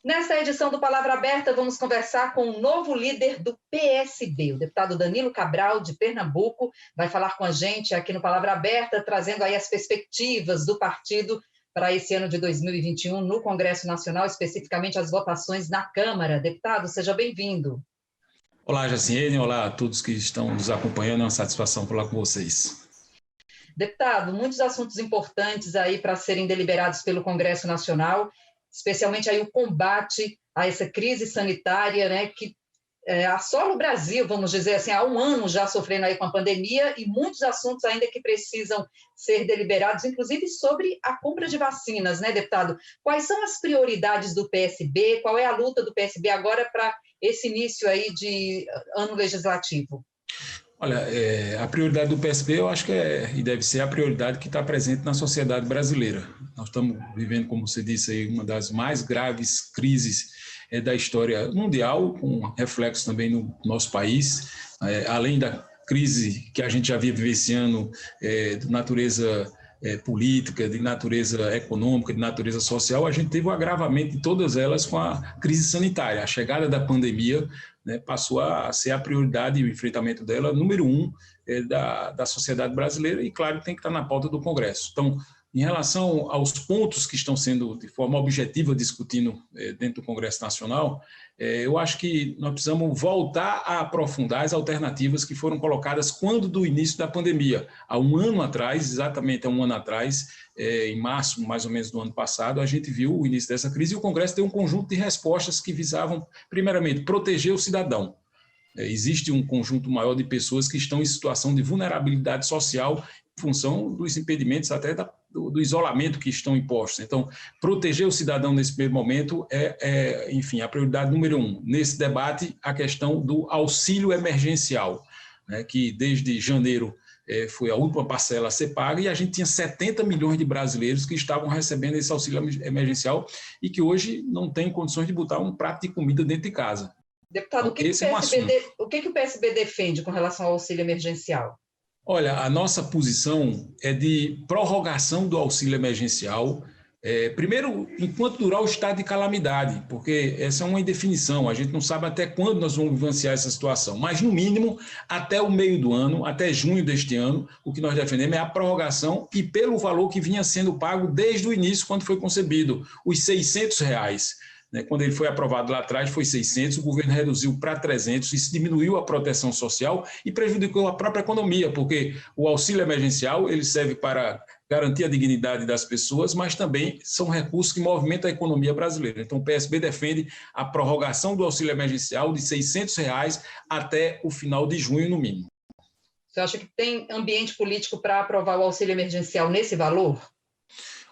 Nesta edição do Palavra Aberta, vamos conversar com o novo líder do PSB, o deputado Danilo Cabral, de Pernambuco, vai falar com a gente aqui no Palavra Aberta, trazendo aí as perspectivas do partido para esse ano de 2021 no Congresso Nacional, especificamente as votações na Câmara. Deputado, seja bem-vindo. Olá, Jaciene, olá a todos que estão nos acompanhando, é uma satisfação falar com vocês. Deputado, muitos assuntos importantes aí para serem deliberados pelo Congresso Nacional, especialmente aí o combate a essa crise sanitária, né, que assola o Brasil, vamos dizer assim, há um ano já sofrendo aí com a pandemia e muitos assuntos ainda que precisam ser deliberados, inclusive sobre a compra de vacinas, né, deputado? Quais são as prioridades do PSB? Qual é a luta do PSB agora para esse início aí de ano legislativo? Olha, a prioridade do PSB eu acho que e deve ser a prioridade que está presente na sociedade brasileira. Nós estamos vivendo, como você disse aí, uma das mais graves crises da história mundial, com reflexos também no nosso país, além da crise que a gente já vive esse ano de natureza política, de natureza econômica, de natureza social, a gente teve o agravamento de todas elas com a crise sanitária. A chegada da pandemia, né, passou a ser a prioridade e o enfrentamento dela, número um, da sociedade brasileira e, claro, tem que estar na pauta do Congresso. Então, em relação aos pontos que estão sendo de forma objetiva discutindo dentro do Congresso Nacional, eu acho que nós precisamos voltar a aprofundar as alternativas que foram colocadas quando do início da pandemia. Há um ano atrás, exatamente há um ano atrás, em março mais ou menos do ano passado, a gente viu o início dessa crise e o Congresso deu um conjunto de respostas que visavam, primeiramente, proteger o cidadão. Existe um conjunto maior de pessoas que estão em situação de vulnerabilidade social em função dos impedimentos até do isolamento que estão impostos. Então, proteger o cidadão nesse primeiro momento enfim, a prioridade número um. Nesse debate, a questão do auxílio emergencial, né, que desde janeiro foi a última parcela a ser paga e a gente tinha 70 milhões de brasileiros que estavam recebendo esse auxílio emergencial e que hoje não têm condições de botar um prato de comida dentro de casa. Deputado, o que o PSB defende com relação ao auxílio emergencial? Olha, a nossa posição é de prorrogação do auxílio emergencial, primeiro, enquanto durar o estado de calamidade, porque essa é uma indefinição, a gente não sabe até quando nós vamos vivenciar essa situação, mas no mínimo até o meio do ano, até junho deste ano, o que nós defendemos é a prorrogação e pelo valor que vinha sendo pago desde o início, quando foi concebido, os R$600. Quando ele foi aprovado lá atrás, foi 600, o governo reduziu para 300, isso diminuiu a proteção social e prejudicou a própria economia, porque o auxílio emergencial ele serve para garantir a dignidade das pessoas, mas também são recursos que movimentam a economia brasileira. Então, o PSB defende a prorrogação do auxílio emergencial de R$600 até o final de junho, no mínimo. Você acha que tem ambiente político para aprovar o auxílio emergencial nesse valor?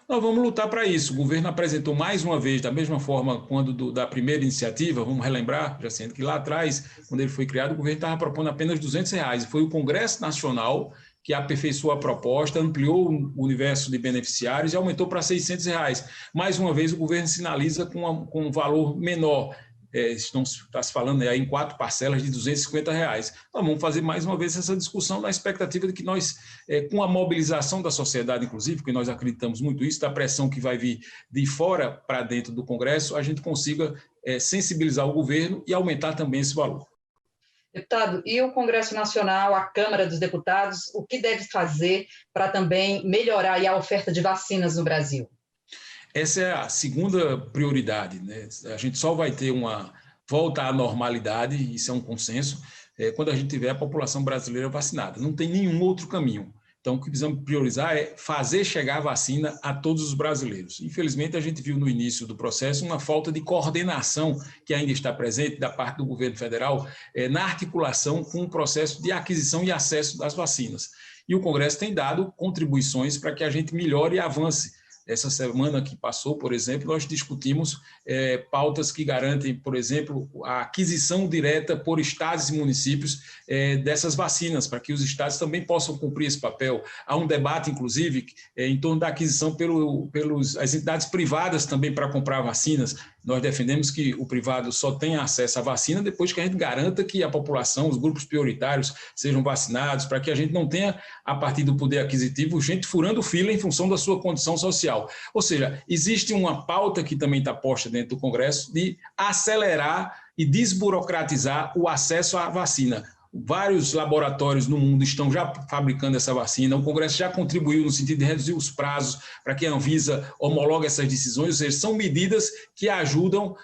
Nós vamos lutar para isso. O governo apresentou mais uma vez, da mesma forma quando da primeira iniciativa, vamos relembrar, já sendo que lá atrás, quando ele foi criado, o governo estava propondo apenas R$200. Foi o Congresso Nacional que aperfeiçoou a proposta, ampliou o universo de beneficiários e aumentou para R$600. Mais uma vez, o governo sinaliza com um valor menor. Está se falando aí em 4 parcelas de R$250. Nós vamos fazer mais uma vez essa discussão na expectativa de que nós, com a mobilização da sociedade, inclusive, porque nós acreditamos muito isso, da pressão que vai vir de fora para dentro do Congresso, a gente consiga sensibilizar o governo e aumentar também esse valor. Deputado, e o Congresso Nacional, a Câmara dos Deputados, o que deve fazer para também melhorar aí a oferta de vacinas no Brasil? Essa é a segunda prioridade, né? A gente só vai ter uma volta à normalidade, isso é um consenso, quando a gente tiver a população brasileira vacinada. Não tem nenhum outro caminho. Então, o que precisamos priorizar é fazer chegar a vacina a todos os brasileiros. Infelizmente, a gente viu no início do processo uma falta de coordenação que ainda está presente da parte do governo federal na articulação com o processo de aquisição e acesso das vacinas. E o Congresso tem dado contribuições para que a gente melhore e avance. Essa semana que passou, por exemplo, nós discutimos pautas que garantem, por exemplo, a aquisição direta por estados e municípios dessas vacinas, para que os estados também possam cumprir esse papel. Há um debate, inclusive, em torno da aquisição pelas entidades privadas também para comprar vacinas. Nós defendemos que o privado só tenha acesso à vacina depois que a gente garanta que a população, os grupos prioritários, sejam vacinados, para que a gente não tenha, a partir do poder aquisitivo, gente furando fila em função da sua condição social. Ou seja, existe uma pauta que também está posta dentro do Congresso de acelerar e desburocratizar o acesso à vacina. Vários laboratórios no mundo estão já fabricando essa vacina, o Congresso já contribuiu no sentido de reduzir os prazos para que a Anvisa homologue essas decisões, ou seja, são medidas que ajudam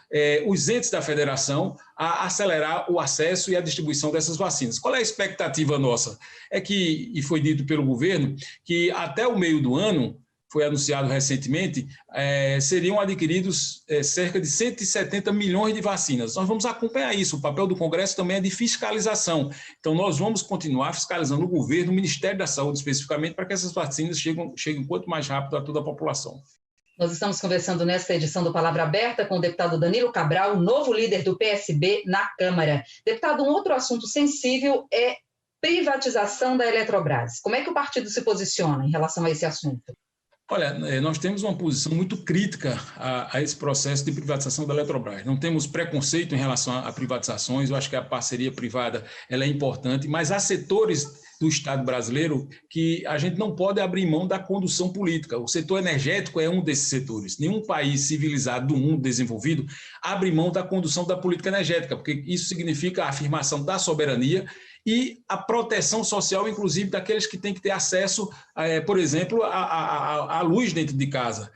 os entes da federação a acelerar o acesso e a distribuição dessas vacinas. Qual é a expectativa nossa? É que, e foi dito pelo governo, que até o meio do ano, foi anunciado recentemente, seriam adquiridos cerca de 170 milhões de vacinas. Nós vamos acompanhar isso. O papel do Congresso também é de fiscalização. Então, nós vamos continuar fiscalizando o governo, o Ministério da Saúde especificamente, para que essas vacinas cheguem quanto mais rápido a toda a população. Nós estamos conversando nesta edição do Palavra Aberta com o deputado Danilo Cabral, novo líder do PSB na Câmara. Deputado, um outro assunto sensível é privatização da Eletrobras. Como é que o partido se posiciona em relação a esse assunto? Olha, nós temos uma posição muito crítica a esse processo de privatização da Eletrobras. Não temos preconceito em relação a privatizações, eu acho que a parceria privada ela é importante, mas há setores do Estado brasileiro que a gente não pode abrir mão da condução política. O setor energético é um desses setores. Nenhum país civilizado do mundo desenvolvido abre mão da condução da política energética, porque isso significa a afirmação da soberania e a proteção social, inclusive, daqueles que têm que ter acesso, por exemplo, à luz dentro de casa.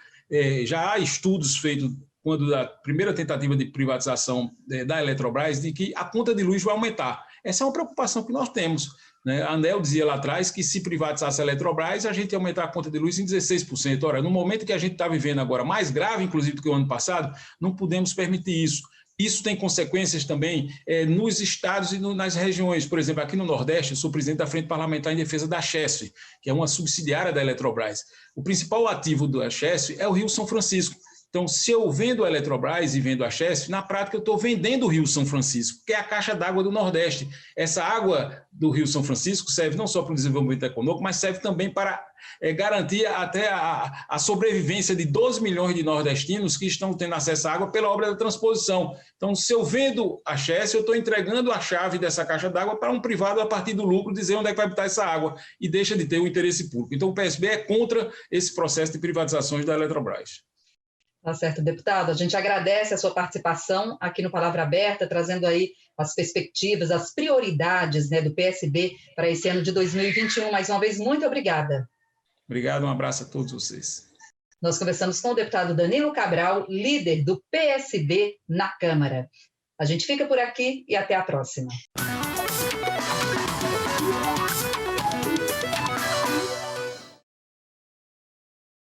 Já há estudos feitos quando da primeira tentativa de privatização da Eletrobras, de que a conta de luz vai aumentar. Essa é uma preocupação que nós temos. A ANEEL dizia lá atrás que se privatizasse a Eletrobras, a gente ia aumentar a conta de luz em 16%. Ora, no momento que a gente está vivendo agora, mais grave, inclusive, do que o ano passado, não podemos permitir isso. Isso tem consequências também nos estados e nas regiões. Por exemplo, aqui no Nordeste, eu sou presidente da Frente Parlamentar em Defesa da Chesf, que é uma subsidiária da Eletrobras. O principal ativo da Chesf é o Rio São Francisco. Então, se eu vendo a Eletrobras e vendo a Chesf, na prática eu estou vendendo o Rio São Francisco, que é a caixa d'água do Nordeste. Essa água do Rio São Francisco serve não só para o desenvolvimento econômico, mas serve também para garantir até a sobrevivência de 12 milhões de nordestinos que estão tendo acesso à água pela obra da transposição. Então, se eu vendo a Chesf, eu estou entregando a chave dessa caixa d'água para um privado a partir do lucro dizer onde é que vai botar essa água e deixa de ter o interesse público. Então, o PSB é contra esse processo de privatizações da Eletrobras. Tá certo, deputado. A gente agradece a sua participação aqui no Palavra Aberta, trazendo aí as perspectivas, as prioridades, do PSB para esse ano de 2021. Mais uma vez, muito obrigada. Obrigado, um abraço a todos vocês. Nós conversamos com o deputado Danilo Cabral, líder do PSB na Câmara. A gente fica por aqui e até a próxima.